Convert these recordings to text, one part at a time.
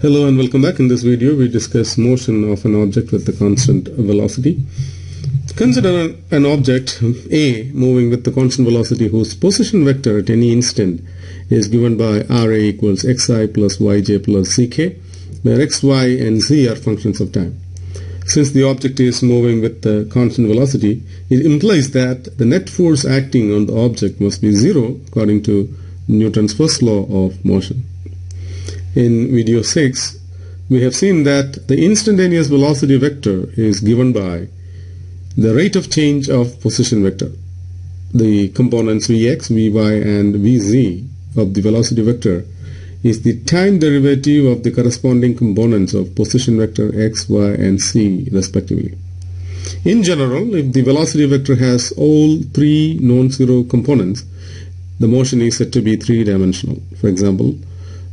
Hello and welcome back. In this video we discuss motion of an object with the constant velocity. Consider an object A moving with the constant velocity whose position vector at any instant is given by Ra equals xi plus yj plus ck, where x, y and z are functions of time. Since the object is moving with the constant velocity, it implies that the net force acting on the object must be zero according to Newton's first law of motion. In video 6, we have seen that the instantaneous velocity vector is given by the rate of change of position vector. The components Vx, Vy and Vz of the velocity vector is the time derivative of the corresponding components of position vector x, y and z respectively. In general, if the velocity vector has all three non-zero components, the motion is said to be three-dimensional. For example,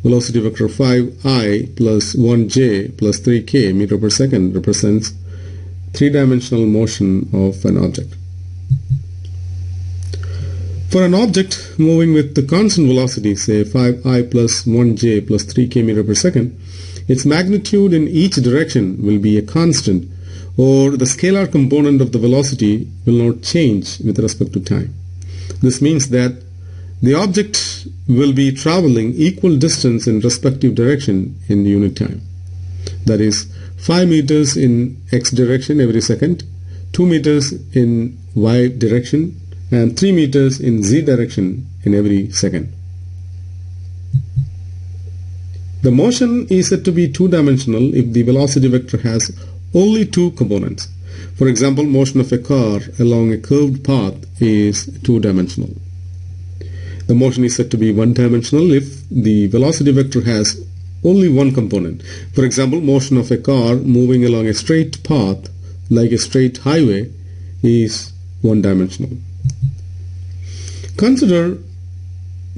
velocity vector 5i plus 1j plus 3k meter per second represents three-dimensional motion of an object. For an object moving with the constant velocity, say 5i plus 1j plus 3k meter per second, its magnitude in each direction will be a constant, or the scalar component of the velocity will not change with respect to time. This means that the object will be traveling equal distance in respective direction in unit time. That is, 5 meters in x direction every second, 2 meters in y direction, and 3 meters in z direction in every second. The motion is said to be two-dimensional if the velocity vector has only two components. For example, motion of a car along a curved path is two-dimensional. The motion is said to be one-dimensional if the velocity vector has only one component. For example, motion of a car moving along a straight path like a straight highway is one-dimensional. Consider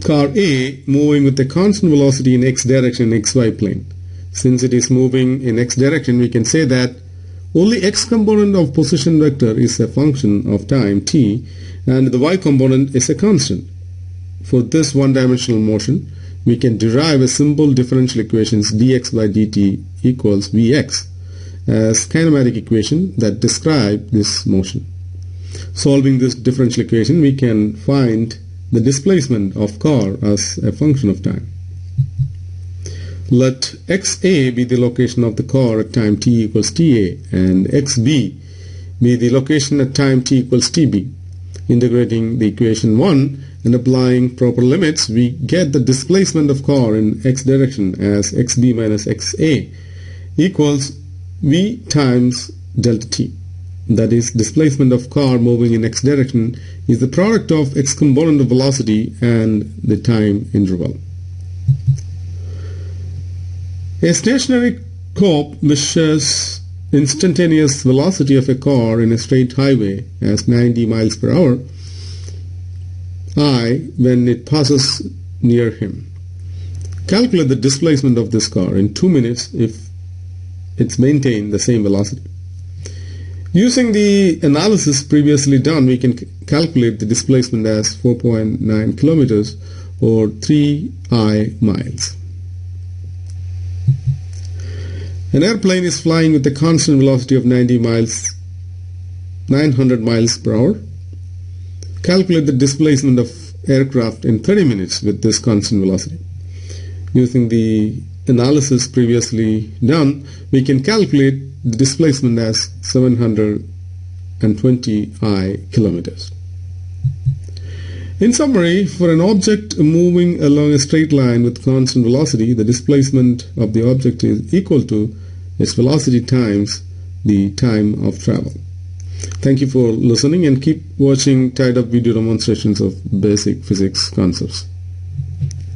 car A moving with a constant velocity in x direction xy plane. Since it is moving in x direction, we can say that only x component of position vector is a function of time t and the y component is a constant. For this one-dimensional motion, we can derive a simple differential equations dx by dt equals vx as kinematic equation that describe this motion. Solving this differential equation, we can find the displacement of car as a function of time. Let xa be the location of the car at time t equals ta and xb be the location at time t equals tb. Integrating the equation 1 and applying proper limits, we get the displacement of car in x direction as xb minus xa equals v times delta t. That is, displacement of car moving in x direction is the product of x component of velocity and the time interval. A stationary cope measures instantaneous velocity of a car in a straight highway as 90 miles per hour I when it passes near him. Calculate the displacement of this car in 2 minutes if it's maintained the same velocity. Using the analysis previously done, we can calculate the displacement as 4.9 kilometers or 3i miles. An airplane is flying with a constant velocity of 900 miles per hour. Calculate the displacement of aircraft in 30 minutes with this constant velocity. Using the analysis previously done, we can calculate the displacement as 720 kilometers. In summary, for an object moving along a straight line with constant velocity, the displacement of the object is equal to its velocity times the time of travel. Thank you for listening and keep watching tied up video demonstrations of basic physics concepts.